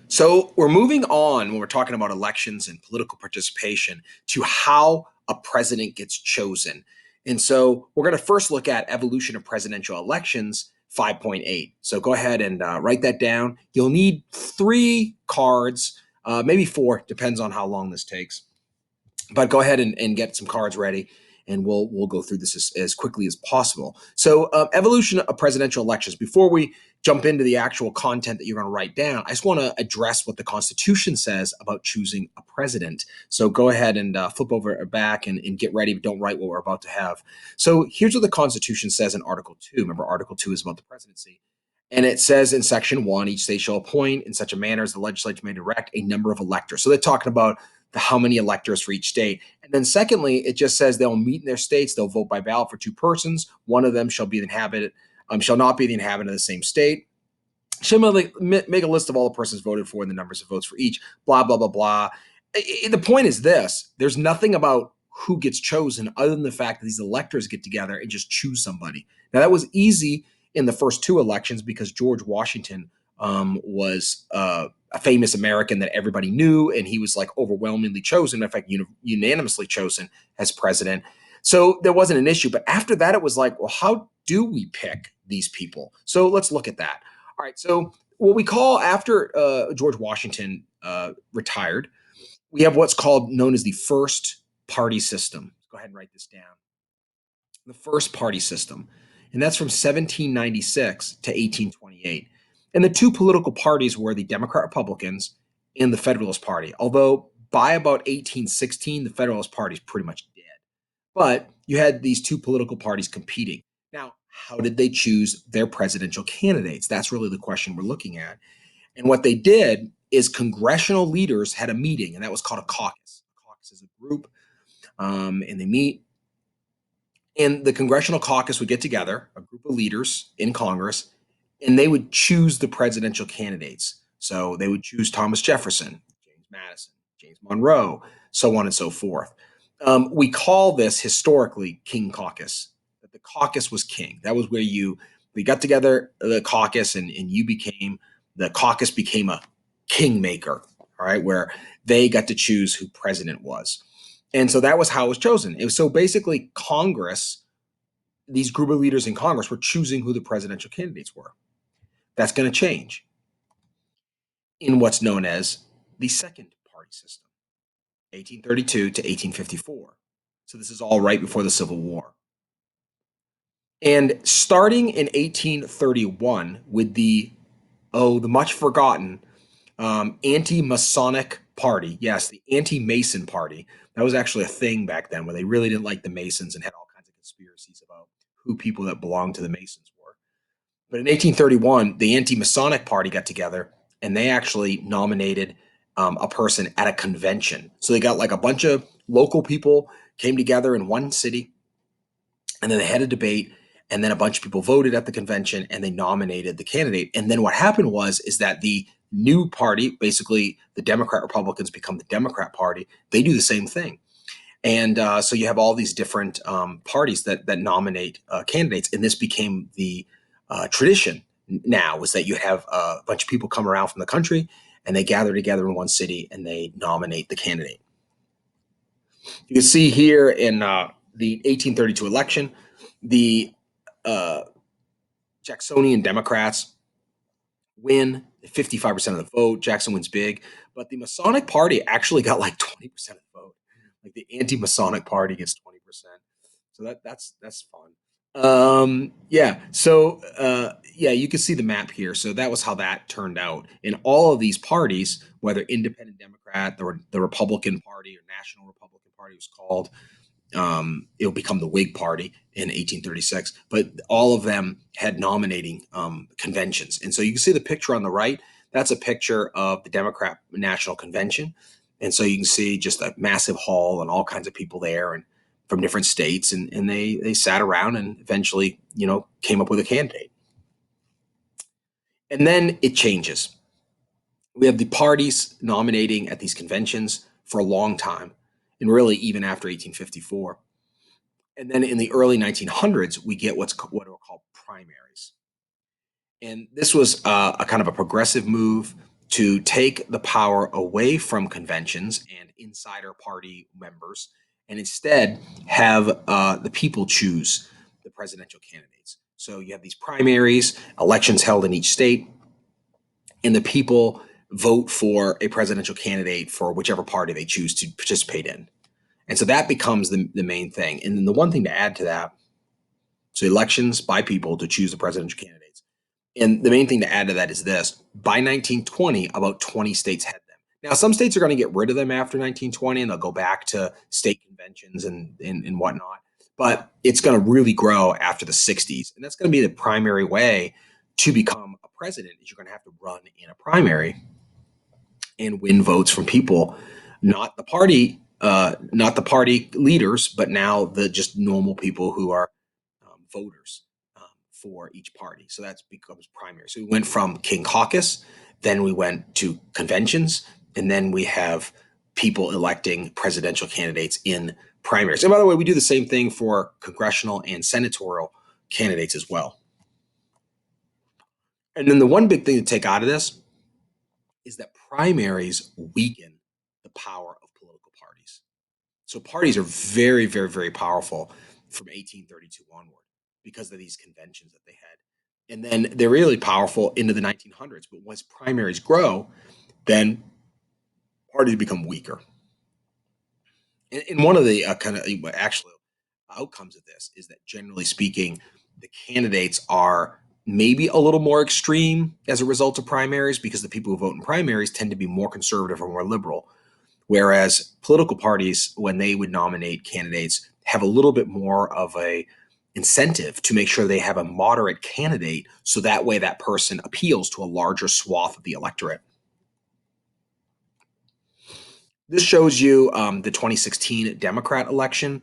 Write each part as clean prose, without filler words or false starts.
So we're moving on when we're talking about elections and political participation to how a president gets chosen. And so we're going to first look at evolution of presidential elections 5.8. So go ahead and write that down. You'll need 3 cards, maybe 4, depends on how long this takes. But go ahead and get some cards ready, and we'll go through this as quickly as possible. So evolution of presidential elections. Before we jump into the actual content that you're going to write down, I just want to address what the Constitution says about choosing a president. So go ahead and flip over back and get ready, but don't write what we're about to have. So here's what the Constitution says in Article 2. Remember, Article 2 is about the presidency. And it says in Section 1, each state shall appoint in such a manner as the legislature may direct a number of electors. So they're talking about how many electors for each state. And then secondly, it just says they'll meet in their states, they'll vote by ballot for 2 persons. One of them shall be the inhabitant, shall not be the inhabitant of the same state. Shall make a list of all the persons voted for and the numbers of votes for each, blah, blah, blah, blah. The point is this: there's nothing about who gets chosen other than the fact that these electors get together and just choose somebody. Now, that was easy in the first 2 elections because George Washington was a famous American that everybody knew, and he was like overwhelmingly chosen, in fact, unanimously chosen as president. So there wasn't an issue. But after that, it was like, well, how do we pick these people? So let's look at that. All right. So what we call after George Washington retired, we have what's called known as the first party system. Go ahead and write this down. The first party system, and that's from 1796 to 1828. And the 2 political parties were the Democrat-Republicans and the Federalist Party. Although by about 1816, the Federalist Party is pretty much dead. But you had these 2 political parties competing. Now, how did they choose their presidential candidates? That's really the question we're looking at. And what they did is congressional leaders had a meeting, and that was called a caucus. A caucus is a group, and they meet. And the congressional caucus would get together, a group of leaders in Congress, and they would choose the presidential candidates. So they would choose Thomas Jefferson, James Madison, James Monroe, so on and so forth. We call this historically King Caucus. That the caucus was king. That was where we got together the caucus, and the caucus became a kingmaker. All right, where they got to choose who president was. And so that was how it was chosen. It was so basically Congress, these group of leaders in Congress were choosing who the presidential candidates were. That's going to change in what's known as the second party system, 1832 to 1854. So this is all right before the Civil War. And starting in 1831 with the much forgotten anti-Masonic party. Yes, the anti-Mason party. That was actually a thing back then where they really didn't like the Masons and had all kinds of conspiracies about who people that belonged to the Masons were. But in 1831, the anti-Masonic party got together and they actually nominated a person at a convention. So they got like a bunch of local people came together in one city, and then they had a debate, and then a bunch of people voted at the convention and they nominated the candidate. And then what happened is that the new party, basically the Democrat Republicans become the Democrat Party. They do the same thing. And so you have all these different parties that nominate candidates. And this became the tradition now, is that you have a bunch of people come around from the country and they gather together in one city and they nominate the candidate. You can see here in the 1832 election, the Jacksonian Democrats win 55% of the vote. Jackson wins big, but the Masonic Party actually got like 20% of the vote. Like the anti-Masonic Party gets 20%. So that's fun. Yeah. So yeah, you can see the map here. So that was how that turned out. In all of these parties, whether Independent Democrat, the Republican Party, or National Republican Party was called, it'll become the Whig Party in 1836. But all of them had nominating conventions. And so you can see the picture on the right. That's a picture of the Democrat National Convention. And so you can see just a massive hall and all kinds of people there and from different states. And they sat around and eventually, came up with a candidate. And then it changes. We have the parties nominating at these conventions for a long time, and really even after 1854. And then in the early 1900s, we get what are called primaries. And this was a kind of a progressive move. to take the power away from conventions and insider party members and instead have the people choose the presidential candidates. So you have these primaries, elections held in each state, and the people vote for a presidential candidate for whichever party they choose to participate in. And so that becomes the main thing. And then the one thing to add to that, so elections by people to choose the presidential candidates. And the main thing to add to that is this: by 1920, about 20 states had them. Now, some states are going to get rid of them after 1920 and they'll go back to state conventions and whatnot. But it's going to really grow after the 60s. And that's going to be the primary way to become a president is you're going to have to run in a primary and win votes from people, not the party leaders, but now the just normal people who are voters for each party. So that becomes primary. So we went from King Caucus, then we went to conventions, and then we have people electing presidential candidates in primaries. And by the way, we do the same thing for congressional and senatorial candidates as well. And then the one big thing to take out of this is that primaries weaken the power of political parties. So parties are very, very, very powerful from 1832 onward because of these conventions that they had. And then they're really powerful into the 1900s. But once primaries grow, then parties become weaker. And one of the actual outcomes of this is that generally speaking, the candidates are maybe a little more extreme as a result of primaries because the people who vote in primaries tend to be more conservative or more liberal. Whereas political parties, when they would nominate candidates, have a little bit more of a incentive to make sure they have a moderate candidate so that way that person appeals to a larger swath of the electorate. This shows you the 2016 Democrat election.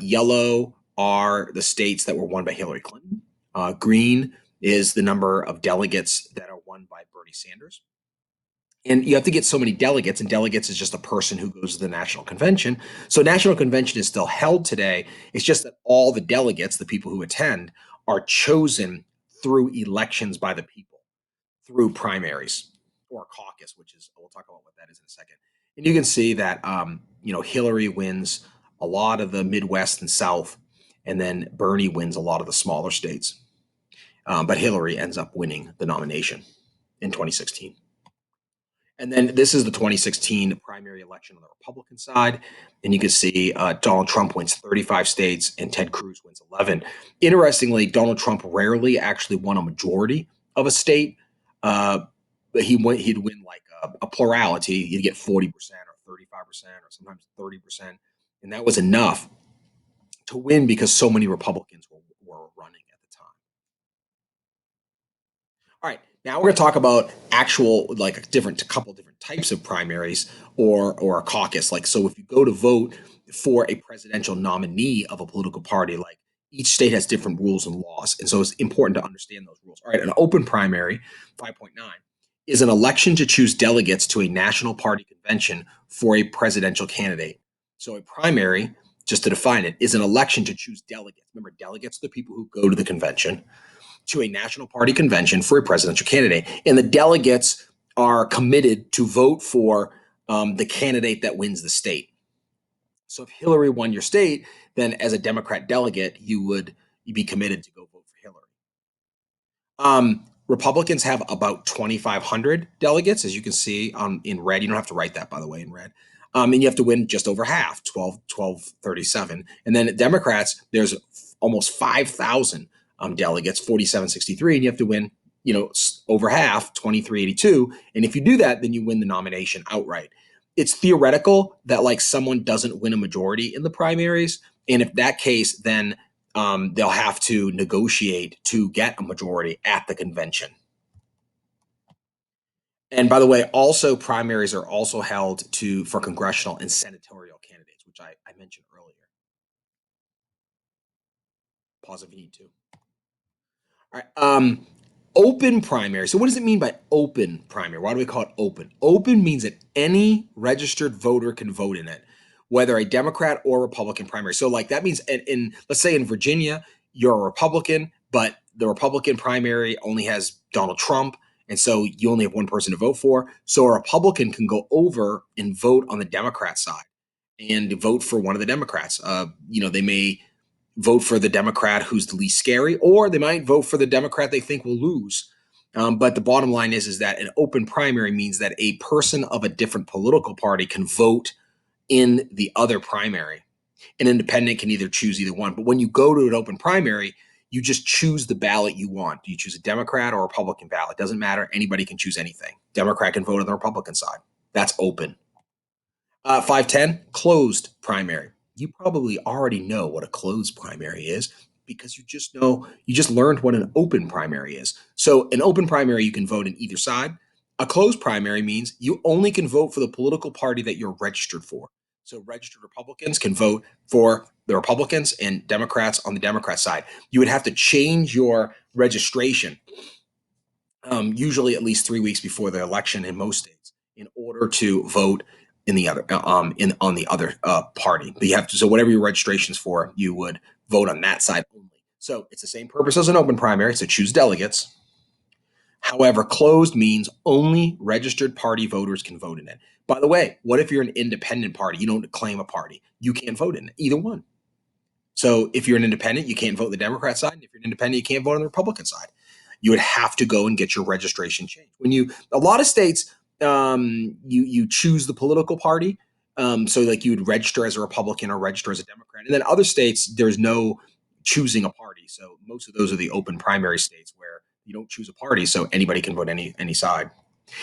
Yellow are the states that were won by Hillary Clinton. Green is the number of delegates that are won by Bernie Sanders. And you have to get so many delegates, and delegates is just a person who goes to the national convention. So national convention is still held today. It's just that all the delegates, the people who attend, are chosen through elections by the people, through primaries or caucus, which is, we'll talk about what that is in a second. And you can see that, Hillary wins a lot of the Midwest and South, and then Bernie wins a lot of the smaller states. But Hillary ends up winning the nomination in 2016. And then this is the 2016 primary election on the Republican side. And you can see Donald Trump wins 35 states and Ted Cruz wins 11. Interestingly, Donald Trump rarely actually won a majority of a state. But he'd win like a plurality. He'd get 40% or 35% or sometimes 30%. And that was enough to win because so many Republicans were running at the time. All right, now we're going to talk about actual, like a couple different types of primaries or a caucus. Like, so if you go to vote for a presidential nominee of a political party, like each state has different rules and laws. And so it's important to understand those rules. All right, an open primary, 5.9, is an election to choose delegates to a national party convention for a presidential candidate. So a primary, just to define it, is an election to choose delegates. Remember, delegates are the people who go to the convention, to a national party convention for a presidential candidate. And the delegates are committed to vote for the candidate that wins the state. So if Hillary won your state, then as a Democrat delegate, you'd be committed to go vote for Hillary. Republicans have about 2,500 delegates, as you can see in red. You don't have to write that, by the way, in red. And you have to win just over half, 1237. And then Democrats, there's almost 5,000 delegates, 4,763, and you have to win, over half, 2,382. And if you do that, then you win the nomination outright. It's theoretical that like someone doesn't win a majority in the primaries, and if that case, then they'll have to negotiate to get a majority at the convention. And by the way, also primaries are also held for congressional and senatorial candidates, which I mentioned earlier. Pause if you need to. All right. Open primary. So what does it mean by open primary? Why do we call it open? Open means that any registered voter can vote in it, whether a Democrat or Republican primary. So like that means let's say in Virginia, you're a Republican, but the Republican primary only has Donald Trump, And so you only have one person to vote for. So a Republican can go over and vote on the Democrat side and vote for one of the Democrats. They may vote for the Democrat who's the least scary, or they might vote for the Democrat they think will lose. But the bottom line is that an open primary means that a person of a different political party can vote in the other primary. An independent can either choose either one. But when you go to an open primary, you just choose the ballot you want. You choose a Democrat or a Republican ballot. Doesn't matter. Anybody can choose anything. Democrat can vote on the Republican side. That's open. 510, closed primary. You probably already know what a closed primary is because you just learned what an open primary is. So, an open primary, you can vote in either side. A closed primary means you only can vote for the political party that you're registered for. So, registered Republicans can vote for the Republicans and Democrats on the Democrat side. You would have to change your registration, usually at least 3 weeks before the election in most states, in order to vote in the other in on the other party. But you have to, so whatever your registration's for, you would vote on that side only. So it's the same purpose as an open primary, so choose delegates. However, closed means only registered party voters can vote in it. By the way, what if you're an independent party? You don't claim a party. You can't vote in it, either one. So if you're an independent, you can't vote on the Democrat side. And if you're an independent, you can't vote on the Republican side. You would have to go and get your registration changed. A lot of states, you choose the political party. So like you would register as a Republican or register as a Democrat. And then other states, there's no choosing a party. So most of those are the open primary states where you don't choose a party. So anybody can vote any side.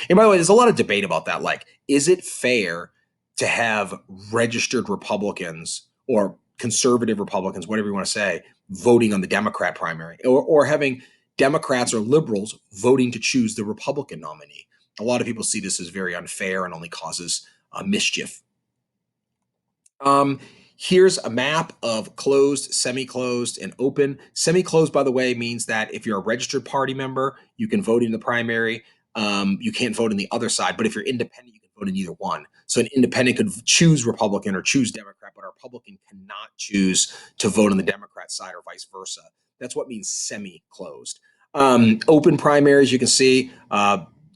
And by the way, there's a lot of debate about that. Like, is it fair to have registered Republicans or conservative Republicans, whatever you want to say, voting on the Democrat primary, or having Democrats or liberals voting to choose the Republican nominee? A lot of people see this as very unfair and only causes mischief. Um, Here's a map of closed, semi-closed, and open. Semi-closed, by the way, means that if you're a registered party member, you can vote in the primary. You can't vote on the other side, but if you're independent, you can vote in either one. So an independent could choose Republican or choose Democrat, but a Republican cannot choose to vote on the Democrat side or vice versa. That's what means semi-closed. Open primaries, you can see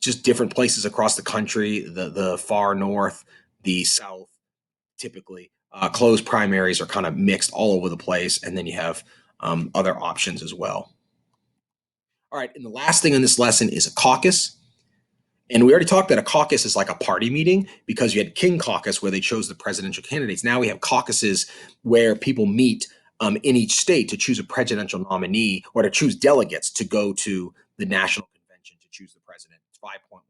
just different places across the country, the far north, the south, typically. Closed primaries are kind of mixed all over the place, and then you have other options as well. All right, and the last thing in this lesson is a caucus. And we already talked that a caucus is like a party meeting because you had King Caucus where they chose the presidential candidates. Now we have caucuses where people meet in each state to choose a presidential nominee or to choose delegates to go to the national convention to choose the president. It's 5.11.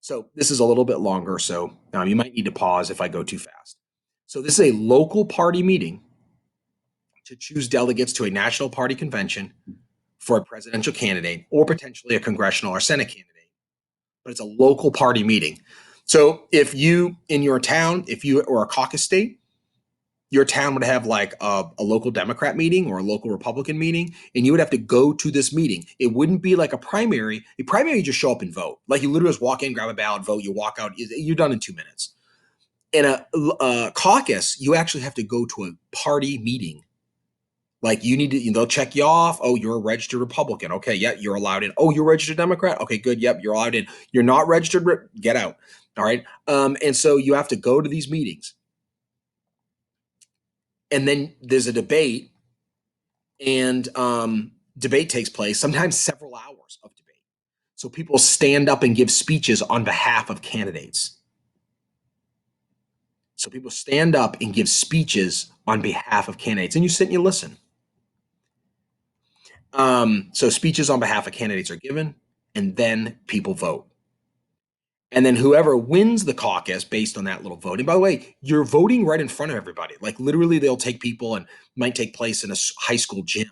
So this is a little bit longer, so you might need to pause if I go too fast. So this is a local party meeting to choose delegates to a national party convention for a presidential candidate or potentially a congressional or Senate candidate. But it's a local party meeting. So if you, in your town, if you were a caucus state, your town would have like a local Democrat meeting or a local Republican meeting, and you would have to go to this meeting. It wouldn't be like a primary. A primary, you just show up and vote. Like you literally just walk in, grab a ballot, vote, you walk out, you're done in 2 minutes. In a caucus, you actually have to go to a party meeting. Like you need to, they'll check you off. Oh, you're a registered Republican. Okay, yeah, you're allowed in. Oh, you're a registered Democrat. Okay, good. Yep, you're allowed in. You're not registered. Get out. All right. And so you have to go to these meetings, and then there's a debate, and debate takes place. Sometimes several hours of debate. So people stand up and give speeches on behalf of candidates. So people stand up and give speeches on behalf of candidates, and you sit and you listen. So speeches on behalf of candidates are given, and then people vote. And then whoever wins the caucus based on that little voting, by the way, you're voting right in front of everybody. Like literally, they'll take people and might take place in a high school gym.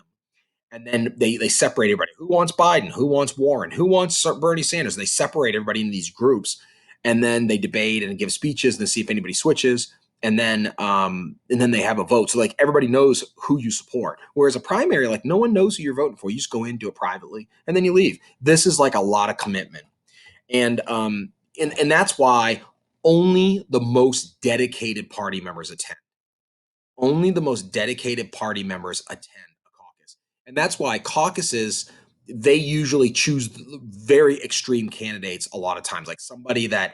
And then they separate everybody. Who wants Biden? Who wants Warren? Who wants Bernie Sanders? They separate everybody into these groups, and then they debate and give speeches and see if anybody switches. And then they have a vote. So like everybody knows who you support. Whereas a primary, like no one knows who you're voting for. You just go in, do it privately, and then you leave. This is like a lot of commitment, and that's why only the most dedicated party members attend. Only the most dedicated party members attend a caucus. And that's why caucuses they usually choose very extreme candidates a lot of times, like somebody that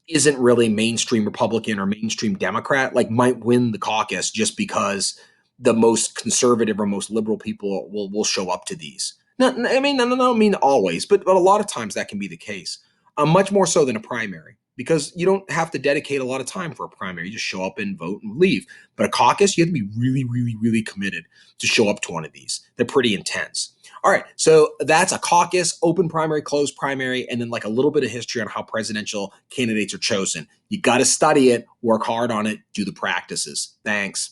isn't really mainstream Republican or mainstream Democrat, like might win the caucus just because the most conservative or most liberal people will show up to these. No, I mean, no, I mean always, but a lot of times that can be the case. Much more so than a primary, because you don't have to dedicate a lot of time for a primary. You just show up and vote and leave. But a caucus, you have to be really, really, really committed to show up to one of these. They're pretty intense. All right, so that's a caucus, open primary, closed primary, and then like a little bit of history on how presidential candidates are chosen. You got to study it, work hard on it, do the practices. Thanks.